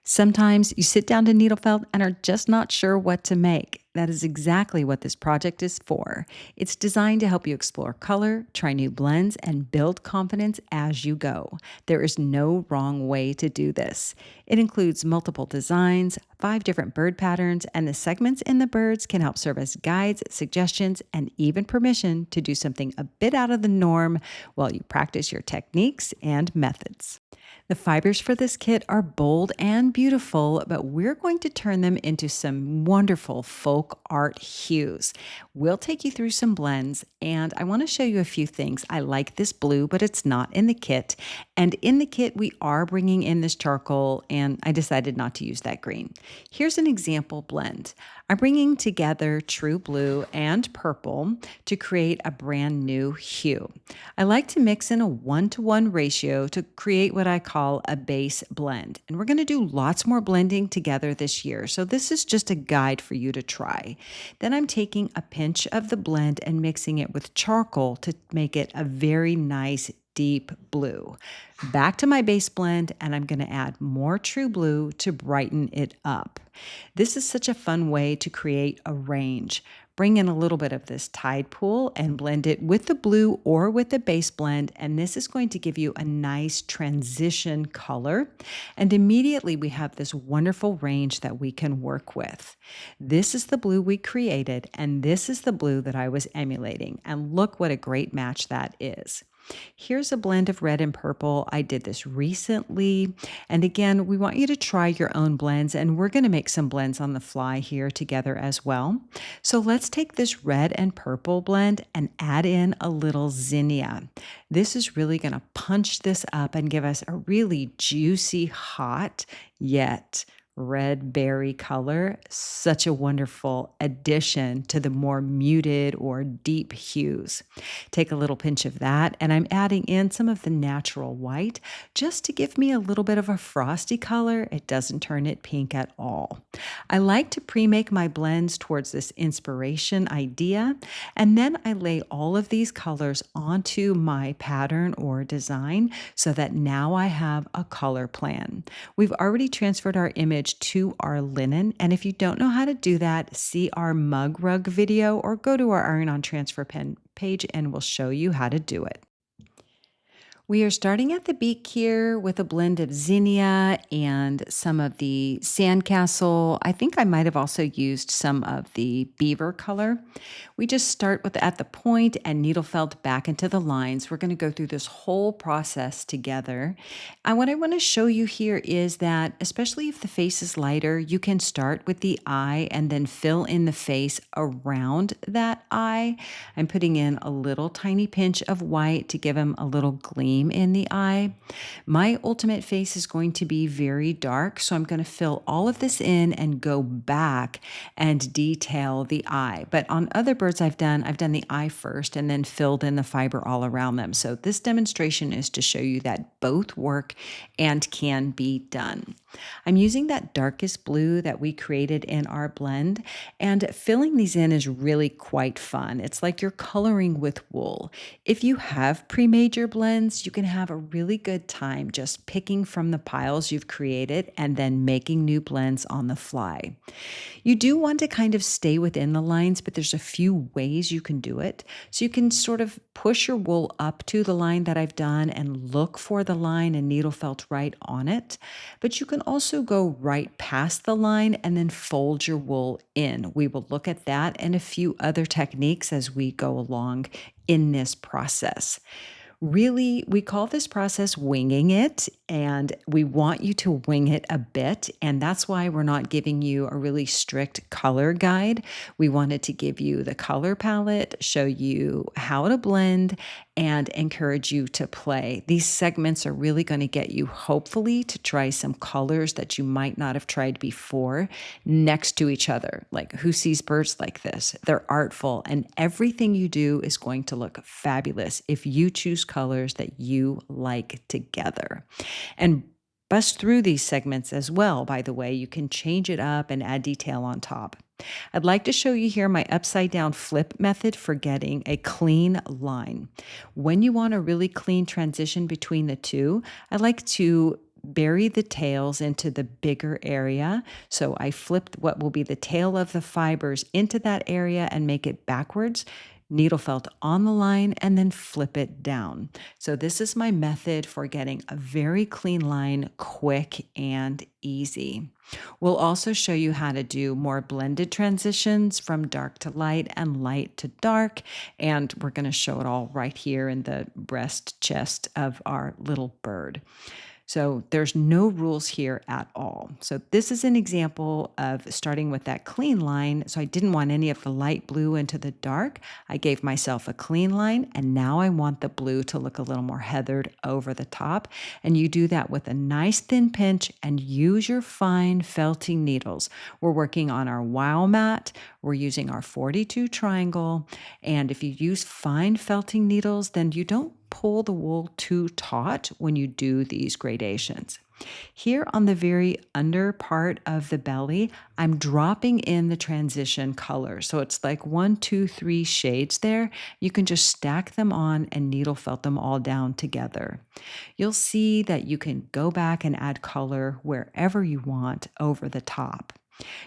Sometimes you sit down to needle felt and are just not sure what to make. That is exactly what this project is for. It's designed to help you explore color, try new blends, and build confidence as you go. There is no wrong way to do this. It includes multiple designs, 5 different bird patterns, and the segments in the birds can help serve as guides, suggestions, and even permission to do something a bit out of the norm while you practice your techniques and methods. The fibers for this kit are bold and beautiful, but we're going to turn them into some wonderful folk art hues. We'll take you through some blends, and I want to show you a few things. I like this blue, but it's not in the kit. And in the kit, we are bringing in this charcoal, and I decided not to use that green. Here's an example blend. I'm bringing together true blue and purple to create a brand new hue. I like to mix in a 1-to-1 ratio to create what I call a base blend. And we're going to do lots more blending together this year. So this is just a guide for you to try. Then I'm taking a pinch of the blend and mixing it with charcoal to make it a very nice deep blue. Back to my base blend, and I'm going to add more true blue to brighten it up. This is such a fun way to create a range. Bring in a little bit of this tide pool and blend it with the blue or with the base blend, and this is going to give you a nice transition color. And immediately we have this wonderful range that we can work with. This is the blue we created, and this is the blue that I was emulating. And look what a great match that is. Here's a blend of red and purple. I did this recently. And again, we want you to try your own blends, and we're going to make some blends on the fly here together as well. So let's take this red and purple blend and add in a little zinnia. This is really going to punch this up and give us a really juicy, hot, yet red berry color. Such a wonderful addition to the more muted or deep hues. Take a little pinch of that, and I'm adding in some of the natural white just to give me a little bit of a frosty color. It doesn't turn it pink at all. I like to pre-make my blends towards this inspiration idea, and then I lay all of these colors onto my pattern or design so that now I have a color plan. We've already transferred our image to our linen, and if you don't know how to do that, see our mug rug video or go to our Iron On Transfer Pen page and we'll show you how to do it. We are starting at the beak here with a blend of zinnia and some of the sandcastle. I think I might have also used some of the beaver color. We just start with at the point and needle felt back into the lines. We're going to go through this whole process together. And what I want to show you here is that, especially if the face is lighter, you can start with the eye and then fill in the face around that eye. I'm putting in a little tiny pinch of white to give him a little gleam in the eye. My ultimate face is going to be very dark, so I'm going to fill all of this in and go back and detail the eye. But on other birds I've done the eye first and then filled in the fiber all around them. So this demonstration is to show you that both work and can be done. I'm using that darkest blue that we created in our blend, and filling these in is really quite fun. It's like you're coloring with wool. If you have pre-made your blends, you can have a really good time just picking from the piles you've created and then making new blends on the fly. You do want to kind of stay within the lines, but there's a few ways you can do it. So you can sort of push your wool up to the line that I've done and look for the line and needle felt right on it. But you can also go right past the line and then fold your wool in. We will look at that and a few other techniques as we go along in this process. Really, we call this process winging it, and we want you to wing it a bit. And that's why we're not giving you a really strict color guide. We wanted to give you the color palette, show you how to blend, and encourage you to play. These segments are really going to get you, hopefully, to try some colors that you might not have tried before next to each other. Like, who sees birds like this? They're artful, and everything you do is going to look fabulous if you choose colors that you like together. And bust through these segments as well, by the way. You can change it up and add detail on top. I'd like to show you here my upside down flip method for getting a clean line. When you want a really clean transition between the two, I like to bury the tails into the bigger area. So I flipped what will be the tail of the fibers into that area and make it backwards, needle felt on the line, and then flip it down. So this is my method for getting a very clean line, quick and easy. We'll also show you how to do more blended transitions from dark to light and light to dark. And we're going to show it all right here in the breast chest of our little bird. So there's no rules here at all. So this is an example of starting with that clean line. So I didn't want any of the light blue into the dark. I gave myself a clean line, and now I want the blue to look a little more heathered over the top. And you do that with a nice thin pinch and use your fine felting needles. We're working on our wow mat. We're using our 42 triangle. And if you use fine felting needles, then you don't pull the wool too taut when you do these gradations. Here on the very under part of the belly, I'm dropping in the transition color. So it's like 1, 2, 3 shades there. You can just stack them on and needle felt them all down together. You'll see that you can go back and add color wherever you want over the top.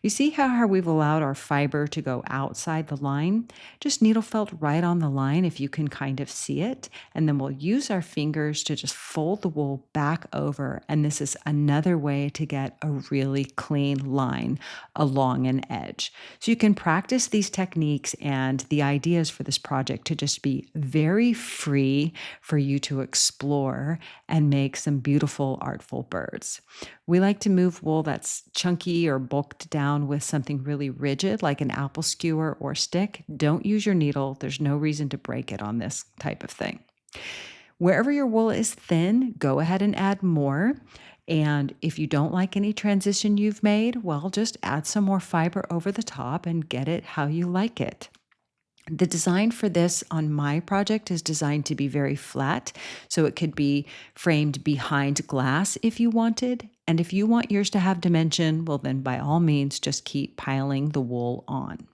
You see how we've allowed our fiber to go outside the line? Just needle felt right on the line if you can kind of see it. And then we'll use our fingers to just fold the wool back over. And this is another way to get a really clean line along an edge. So you can practice these techniques, and the ideas for this project to just be very free for you to explore and make some beautiful, artful birds. We like to move wool that's chunky or bulked down with something really rigid like an apple skewer or stick. Don't use your needle. There's no reason to break it on this type of thing. Wherever your wool is thin, go ahead and add more. And if you don't like any transition you've made, well, just add some more fiber over the top and get it how you like it. The design for this on my project is designed to be very flat, so it could be framed behind glass if you wanted. And if you want yours to have dimension, well, then by all means, just keep piling the wool on.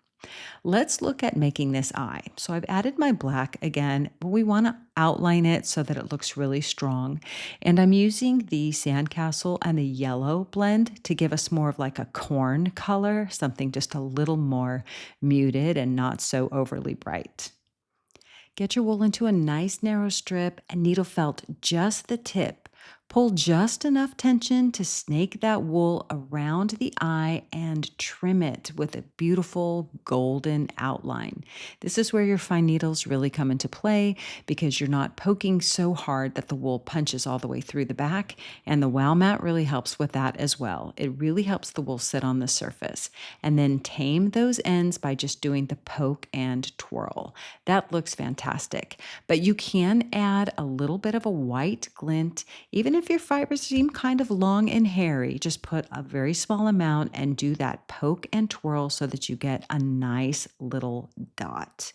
Let's look at making this eye. So I've added my black again, but we want to outline it so that it looks really strong. And I'm using the sandcastle and the yellow blend to give us more of like a corn color, something just a little more muted and not so overly bright. Get your wool into a nice narrow strip and needle felt just the tip. Pull just enough tension to snake that wool around the eye and trim it with a beautiful golden outline. This is where your fine needles really come into play because you're not poking so hard that the wool punches all the way through the back, and the wow mat really helps with that as well. It really helps the wool sit on the surface. And then tame those ends by just doing the poke and twirl. That looks fantastic. But you can add a little bit of a white glint. Even if your fibers seem kind of long and hairy, just put a very small amount and do that poke and twirl so that you get a nice little dot.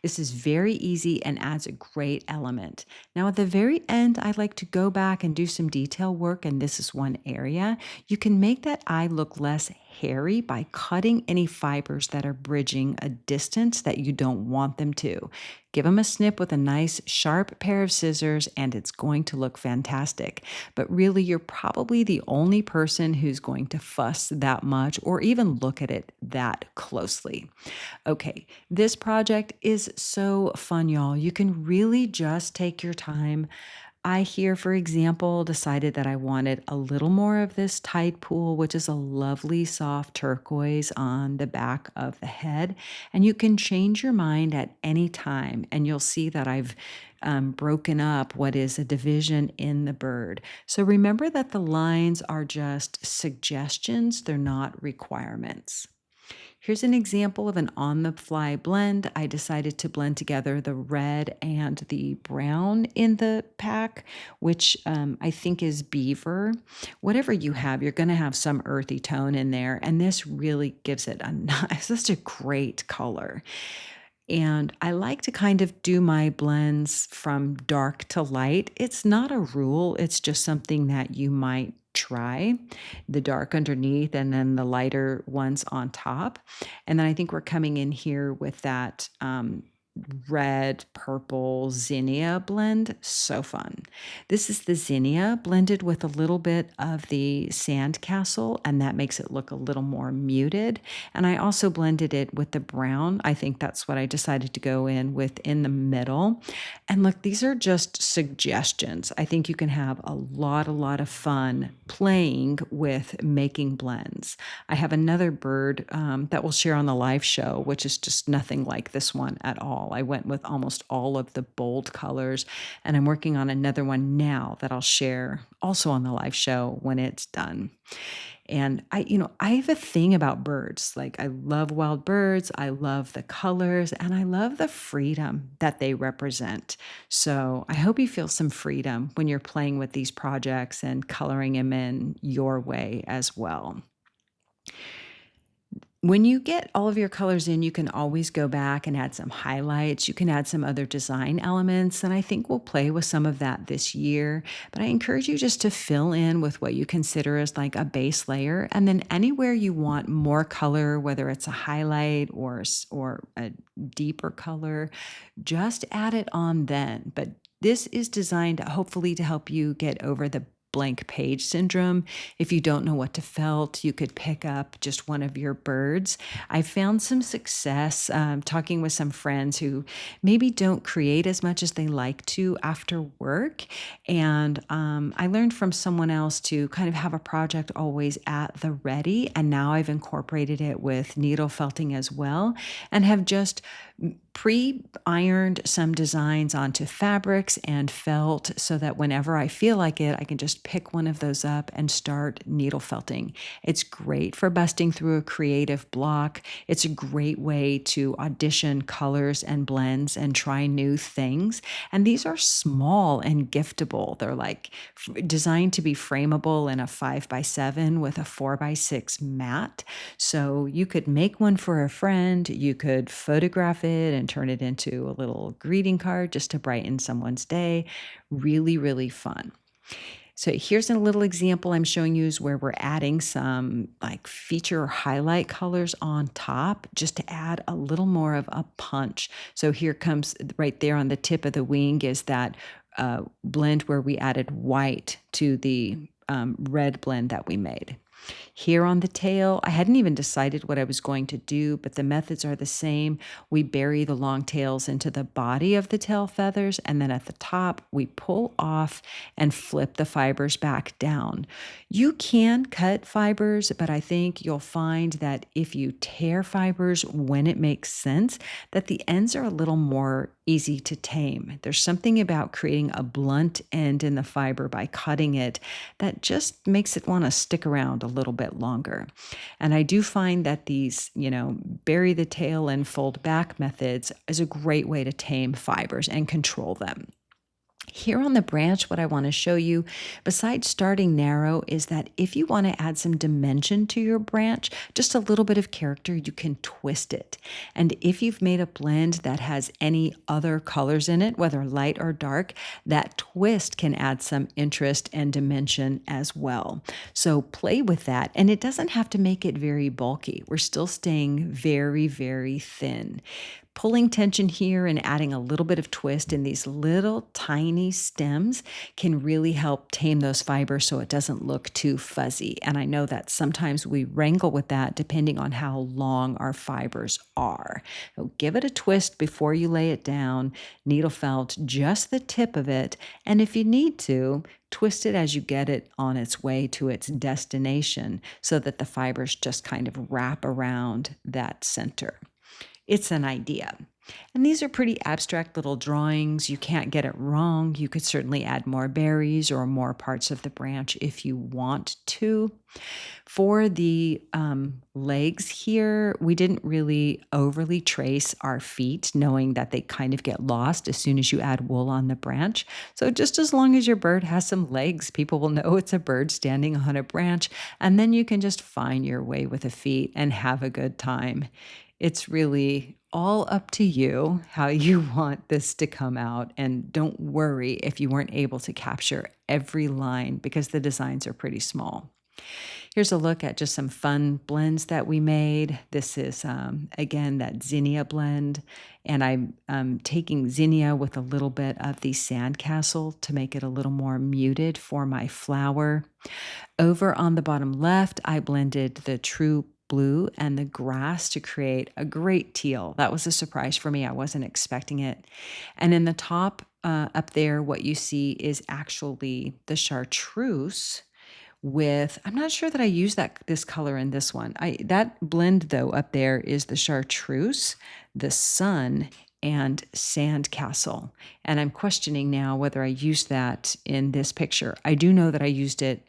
This is very easy and adds a great element. Now at the very end, I like to go back and do some detail work, and this is one area. You can make that eye look less hairy by cutting any fibers that are bridging a distance that you don't want them to. Give them a snip with a nice sharp pair of scissors and it's going to look fantastic. But really, you're probably the only person who's going to fuss that much or even look at it that closely. Okay, this project is so fun, y'all. You can really just take your time. I here, for example, decided that I wanted a little more of this tide pool, which is a lovely soft turquoise on the back of the head. And you can change your mind at any time, and you'll see that I've broken up what is a division in the bird. So remember that the lines are just suggestions, they're not requirements. Here's an example of an on-the-fly blend. I decided to blend together the red and the brown in the pack, which I think is beaver. Whatever you have, you're going to have some earthy tone in there, and this really gives it a nice, such a great color. And I like to kind of do my blends from dark to light. It's not a rule, it's just something that you might try. The dark underneath and then the lighter ones on top. And then I think we're coming in here with that red, purple zinnia blend. So fun. This is the zinnia blended with a little bit of the sandcastle, and that makes it look a little more muted. And I also blended it with the brown. I think that's what I decided to go in with in the middle. And look, these are just suggestions. I think you can have a lot of fun playing with making blends. I have another bird that we'll share on the live show, which is just nothing like this one at all. I went with almost all of the bold colors, and I'm working on another one now that I'll share also on the live show when it's done. And I have a thing about birds. Like, I love wild birds, I love the colors, and I love the freedom that they represent. So I hope you feel some freedom when you're playing with these projects and coloring them in your way as well. When you get all of your colors in, you can always go back and add some highlights. You can add some other design elements, and I think we'll play with some of that this year. But I encourage you just to fill in with what you consider as like a base layer, and then anywhere you want more color, whether it's a highlight or a deeper color, just add it on then. But this is designed hopefully to help you get over the blank page syndrome. If you don't know what to felt, you could pick up just one of your birds. I found some success talking with some friends who maybe don't create as much as they like to after work. And I learned from someone else to kind of have a project always at the ready. And now I've incorporated it with needle felting as well, and have just pre-ironed some designs onto fabrics and felt so that whenever I feel like it, I can just pick one of those up and start needle felting. It's great for busting through a creative block. It's a great way to audition colors and blends and try new things. And these are small and giftable. They're like designed to be frameable in a 5x7 with a 4x6 mat. So you could make one for a friend, you could photograph it and turn it into a little greeting card just to brighten someone's day. Really, really fun. So here's a little example I'm showing you is where we're adding some like feature or highlight colors on top just to add a little more of a punch. So here comes right there on the tip of the wing is that blend where we added white to the red blend that we made. Here on the tail, I hadn't even decided what I was going to do, but the methods are the same. We bury the long tails into the body of the tail feathers, and then at the top, we pull off and flip the fibers back down. You can cut fibers, but I think you'll find that if you tear fibers when it makes sense, that the ends are a little more easy to tame. There's something about creating a blunt end in the fiber by cutting it that just makes it want to stick around a little bit longer. And I do find that these, bury the tail and fold back methods is a great way to tame fibers and control them. Here on the branch, what I want to show you, besides starting narrow, is that if you want to add some dimension to your branch, just a little bit of character, you can twist it. And if you've made a blend that has any other colors in it, whether light or dark, that twist can add some interest and dimension as well. So play with that, and it doesn't have to make it very bulky. We're still staying very, very thin. Pulling tension here and adding a little bit of twist in these little tiny stems can really help tame those fibers so it doesn't look too fuzzy. And I know that sometimes we wrangle with that depending on how long our fibers are. So give it a twist before you lay it down, needle felt just the tip of it, and if you need to, twist it as you get it on its way to its destination so that the fibers just kind of wrap around that center. It's an idea. And these are pretty abstract little drawings. You can't get it wrong. You could certainly add more berries or more parts of the branch if you want to. For the legs here, we didn't really overly trace our feet, knowing that they kind of get lost as soon as you add wool on the branch. So just as long as your bird has some legs, people will know it's a bird standing on a branch, and then you can just find your way with the feet and have a good time. It's really all up to you how you want this to come out. And don't worry if you weren't able to capture every line because the designs are pretty small. Here's a look at just some fun blends that we made. This is, again, that zinnia blend. And I'm taking zinnia with a little bit of the sandcastle to make it a little more muted for my flower. Over on the bottom left, I blended the true blue and the grass to create a great teal. That was a surprise for me. I wasn't expecting it. And in the top up there, what you see is actually the chartreuse with, I'm not sure that I use this color in this one. That blend though up there is the chartreuse, the sun, and sandcastle. And I'm questioning now whether I used that in this picture. I do know that I used it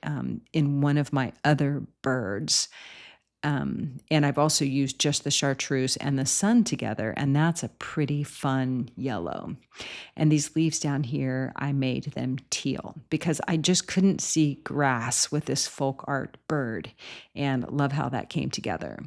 in one of my other birds. And I've also used just the chartreuse and the sun together, and that's a pretty fun yellow. And these leaves down here, I made them teal because I just couldn't see grass with this folk art bird, and love how that came together.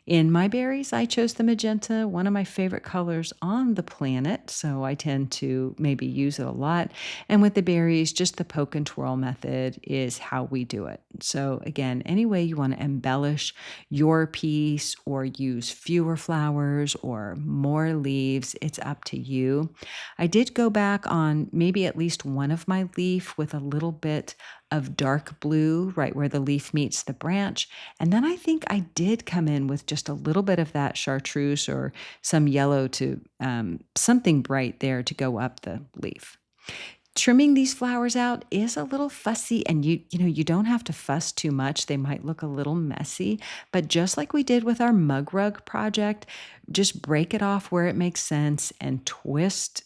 In my berries, I chose the magenta, one of my favorite colors on the planet, so I tend to maybe use it a lot. And with the berries, just the poke and twirl method is how we do it. So again, any way you want to embellish your piece or use fewer flowers or more leaves, it's up to you. I did go back on maybe at least one of my leaf with a little bit of dark blue right where the leaf meets the branch. And then I think I did come in with just a little bit of that chartreuse or some yellow to something bright there to go up the leaf. Trimming these flowers out is a little fussy, and you don't have to fuss too much. They might look a little messy, but just like we did with our mug rug project, just break it off where it makes sense and twist,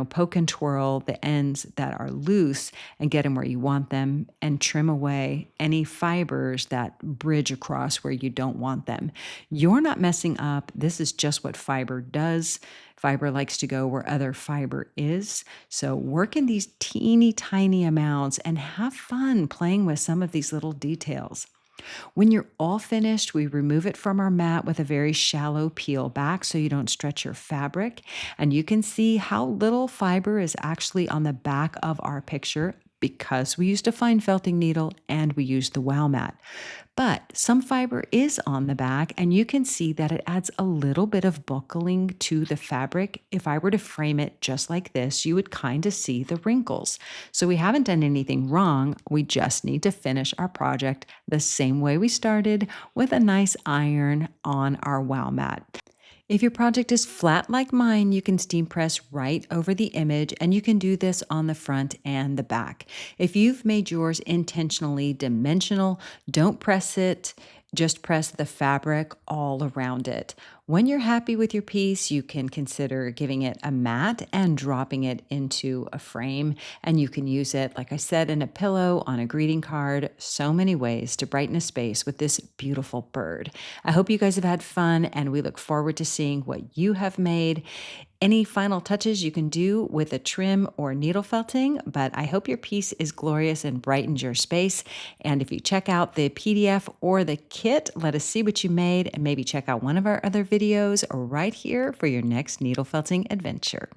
poke and twirl the ends that are loose and get them where you want them, and trim away any fibers that bridge across where you don't want them. You're not messing up. This is just what fiber does. Fiber likes to go where other fiber is. So work in these teeny tiny amounts and have fun playing with some of these little details. When you're all finished, we remove it from our mat with a very shallow peel back so you don't stretch your fabric. And you can see how little fiber is actually on the back of our picture because we used a fine felting needle and we used the wow mat. But some fiber is on the back, and you can see that it adds a little bit of buckling to the fabric. If I were to frame it just like this, you would kind of see the wrinkles. So we haven't done anything wrong. We just need to finish our project the same way we started, with a nice iron on our wow mat. If your project is flat like mine, you can steam press right over the image, and you can do this on the front and the back. If you've made yours intentionally dimensional, don't press it. Just press the fabric all around it. When you're happy with your piece, you can consider giving it a mat and dropping it into a frame. And you can use it, like I said, in a pillow, on a greeting card, so many ways to brighten a space with this beautiful bird. I hope you guys have had fun, and we look forward to seeing what you have made. Any final touches you can do with a trim or needle felting, but I hope your piece is glorious and brightens your space. And if you check out the PDF or the kit, let us see what you made, and maybe check out one of our other videos right here for your next needle felting adventure.